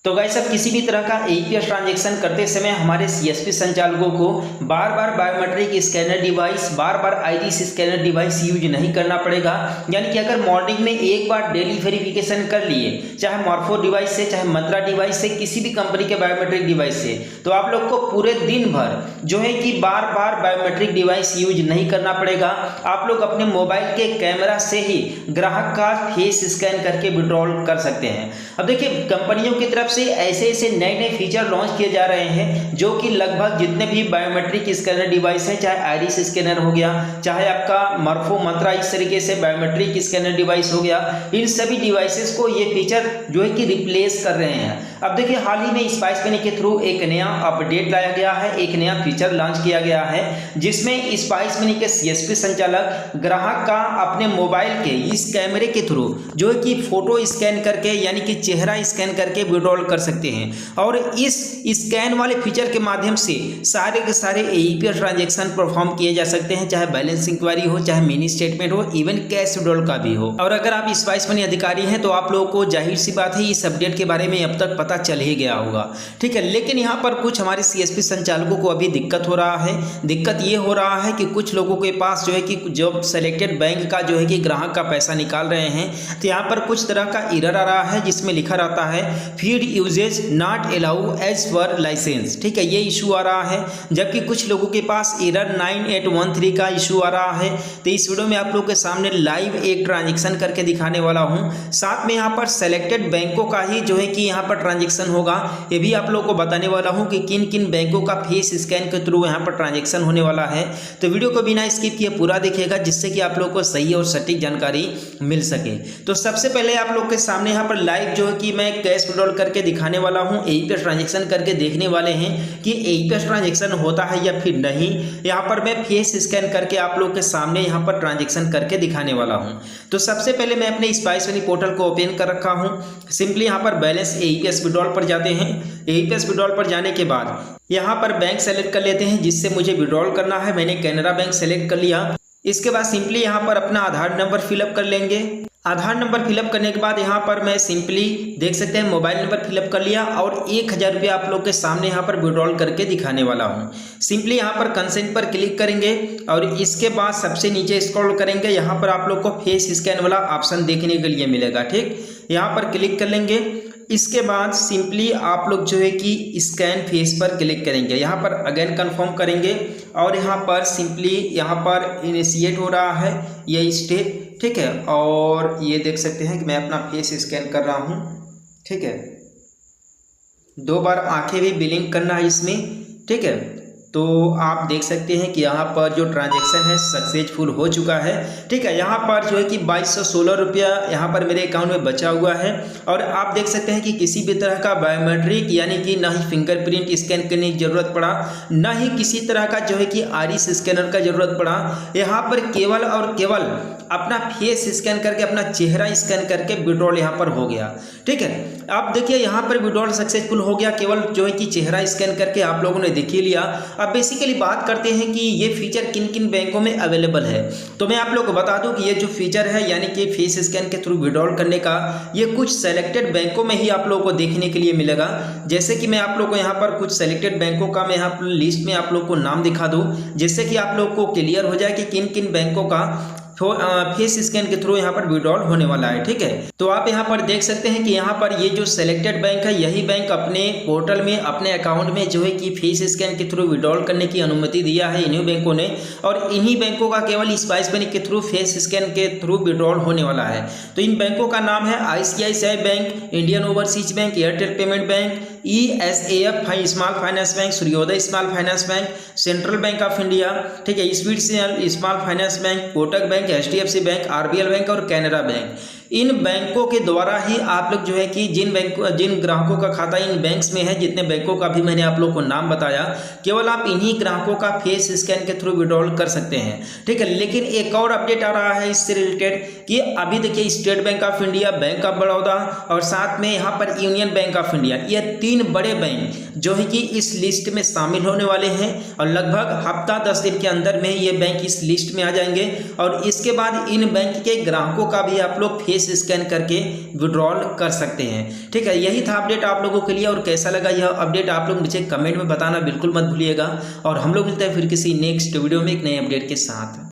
तो गाइस अब किसी भी तरह का एईपीएस ट्रांजैक्शन करते समय हमारे सीएसपी संचालकों को बार बार बायोमेट्रिक स्कैनर डिवाइस, बार बार आईरिस स्कैनर डिवाइस यूज नहीं करना पड़ेगा। यानी कि अगर मॉर्निंग में एक बार डेली वेरिफिकेशन कर लिए, चाहे मॉर्फो डिवाइस से, चाहे मंत्रा डिवाइस से, किसी भी कंपनी के बायोमेट्रिक डिवाइस से, तो आप लोग को पूरे दिन भर जो है कि बार बार बायोमेट्रिक डिवाइस यूज नहीं करना पड़ेगा। आप लोग अपने मोबाइल के कैमरा से ही ग्राहक का फेस स्कैन करके विड्रॉल कर सकते हैं। अब देखिए, कंपनियों की तरफ से ऐसे ऐसे नए नए फीचर लॉन्च किए जा रहे हैं जो कि लगभग जितने भी बायोमेट्रिक स्कैनर डिवाइस हैं, चाहे आइरिस स्कैनर हो गया, चाहे आपका मॉर्फो मंत्रा, इस तरीके से बायोमेट्रिक स्कैनर डिवाइस हो गया, इन सभी डिवाइसेस को ये फीचर जो है कि रिप्लेस कर रहे हैं। अब देखिए, हाल ही में स्पाइस मनी के थ्रू एक नया अपडेट लाया गया है, एक नया फीचर लॉन्च किया गया है, जिसमें स्पाइस मनी के सीएसपी संचालक ग्राहक का अपने मोबाइल के इस कैमरे के थ्रू जो है कि फोटो स्कैन करके, यानी कि चेहरा स्कैन करके विड्रॉल कर सकते हैं। और इस स्कैन वाले फीचर के माध्यम से सारे के सारे एईपीएस ट्रांजैक्शन परफॉर्म किए जा सकते हैं, चाहे बैलेंस इंक्वायरी हो, चाहे मिनी स्टेटमेंट हो, इवन कैश विड्रॉल का भी हो। और अगर आप स्पाइस मनी अधिकारी हैं तो आप लोगों को जाहिर सी बात है इस अपडेट के बारे में अब तक पता चल ही गया होगा, ठीक है। लेकिन यहाँ पर कुछ हमारे सीएसपी संचालकों को अभी दिक्कत हो रहा है। दिक्कत ये हो रहा है कि कुछ लोगों के पास जो है कि जो सेलेक्टेड बैंक का जो है कि ग्राहक का पैसा निकाल रहे हैं, तो यहाँ पर कुछ तरह का एरर आ रहा है जिसमें लिखा रहता है feed usage not allow as per licence, ठीक है, ये इशू आ रहा है। जबकि कुछ लोगों के पास एरर 9813 का इशू आ रहा है। तो इस वीडियो में आप लोगों के सामने लाइव एक ट्रांजेक्शन करके दिखाने वाला हूँ, साथ में यहाँ पर सेलेक्टेड बैंकों का ही जो है कि यहाँ पर ट्रांजेक्शन होगा, ये भी आप लोगों को बताने वाला हूँ कि किन किन बैंकों का फेस स्कैन के थ्रू यहाँ पर ट्रांजेक्शन होने वाला है। तो वीडियो को बिना स्किप किए पूरा देखिएगा, जिससे कि आप लोगों को सही और सटीक जानकारी मिल सके। तो सबसे पहले आप लोग के सामने यहाँ पर लाइव जो है कि मैं कैश विड्रॉल करके दिखाने वाला हूँ, एईपीएस ट्रांजैक्शन करके देखने वाले हैं कि एईपीएस ट्रांजैक्शन होता है या फिर नहीं। यहाँ पर मैं फेस स्कैन करके आप लोग के सामने यहाँ पर ट्रांजैक्शन करके दिखाने वाला हूँ। तो सबसे पहले मैं अपने स्पाइस मनी पोर्टल को ओपन कर रखा हूँ। सिंपली यहाँ पर बैलेंस एईपीएस विड्रॉल पर जाते हैं। एईपीएस विड्रॉल पर जाने के बाद यहाँ पर बैंक सेलेक्ट कर लेते हैं जिससे मुझे विड्रॉल करना है। मैंने कैनरा बैंक सेलेक्ट कर लिया। इसके बाद सिंपली यहाँ पर अपना आधार नंबर फिलअप कर लेंगे। आधार नंबर फिलअप करने के बाद यहाँ पर मैं सिंपली देख सकते हैं मोबाइल नंबर फिलअप कर लिया और 1000 रुपये आप लोग के सामने यहाँ पर विड्रॉल करके दिखाने वाला हूँ। सिंपली यहाँ पर कंसेंट पर क्लिक करेंगे और इसके बाद सबसे नीचे स्क्रॉल करेंगे। यहाँ पर आप लोग को फेस स्कैन वाला ऑप्शन देखने के लिए मिलेगा, ठीक, यहाँ पर क्लिक कर लेंगे। इसके बाद सिंपली आप लोग जो है कि स्कैन फेस पर क्लिक करेंगे। यहाँ पर अगेन कंफर्म करेंगे और यहाँ पर सिंपली यहाँ पर इनिशिएट हो रहा है ये स्टेप, ठीक है। और ये देख सकते हैं कि मैं अपना फेस स्कैन कर रहा हूँ, ठीक है। 2 बार आंखें भी ब्लिंक करना है इसमें, ठीक है। तो आप देख सकते हैं कि यहाँ पर जो ट्रांजैक्शन है सक्सेसफुल हो चुका है, ठीक है। यहाँ पर जो है कि 2216 रुपया यहाँ पर मेरे अकाउंट में बचा हुआ है। और आप देख सकते हैं कि किसी भी तरह का बायोमेट्रिक यानी कि ना ही फिंगरप्रिंट स्कैन करने की ज़रूरत पड़ा, ना ही किसी तरह का जो है कि आइरिस स्कैनर का ज़रूरत पड़ा। यहाँ पर केवल और केवल अपना फेस स्कैन करके, अपना चेहरा स्कैन करके विड्रॉल यहाँ पर हो गया, ठीक है। आप देखिए यहाँ पर विड्रॉल सक्सेसफुल हो गया, केवल जो है कि चेहरा स्कैन करके आप लोगों ने देख ही लिया। अब बेसिकली बात करते हैं कि ये फीचर किन किन बैंकों में अवेलेबल है। तो मैं आप लोग को बता दूं कि ये जो फीचर है यानी कि फेस स्कैन के थ्रू विड्रॉल करने का, ये कुछ सेलेक्टेड बैंकों में ही आप लोगों को देखने के लिए मिलेगा। जैसे कि मैं आप लोग को यहाँ पर कुछ सेलेक्टेड बैंकों का मैं यहाँ पर लिस्ट में आप लोग को नाम दिखा दूँ, जिससे कि आप लोग को क्लियर हो जाए कि किन किन बैंकों का फेस स्कैन के थ्रू यहाँ पर विड्रॉल होने वाला है, ठीक है। तो आप यहाँ पर देख सकते हैं कि यहाँ पर ये जो सेलेक्टेड बैंक है, यही बैंक अपने पोर्टल में, अपने अकाउंट में जो है कि फेस स्कैन के थ्रू विड्रॉल करने की अनुमति दिया है इन्हीं बैंकों ने। और इन्हीं बैंकों का केवल स्पाइस मनी के थ्रू फेस स्कैन के थ्रू विड्रॉल होने वाला है। तो इन बैंकों का नाम है ICICI bank, Indian Overseas Bank, Airtel payment bank, ESAF small finance bank, Suryoday small finance bank, Central Bank of India, ठीक है, speed small finance bank, Kotak bank, HDFC bank, RBL bank और कैनरा बैंक। इन बैंकों के द्वारा ही आप लोग जो है कि जिन ग्राहकों का खाता इन बैंक्स में है, जितने बैंकों का भी मैंने आप लोग को नाम बताया, केवल आप इन्हीं ग्राहकों का फेस स्कैन के थ्रू विड्रॉल कर सकते हैं, ठीक है। लेकिन एक और अपडेट आ रहा है इससे रिलेटेड कि अभी देखिए state bank of India, bank of Baroda और साथ में यहाँ पर यूनियन बैंक ऑफ इंडिया, ये 3 बड़े बैंक जो है कि इस लिस्ट में शामिल होने वाले हैं। और लगभग हफ्ता 10 दिन के अंदर में ये बैंक इस लिस्ट में आ जाएंगे। और इसके बाद इन बैंक के ग्राहकों का भी आप लोग फेस फेस स्कैन करके विड्रॉल कर सकते हैं। ठीक है, यही था अपडेट आप लोगों के लिए। और कैसा लगा यह अपडेट आप लोग मुझे कमेंट में बताना बिल्कुल मत भूलिएगा। और हम लोग मिलते हैं फिर किसी नेक्स्ट वीडियो में एक नए अपडेट के साथ।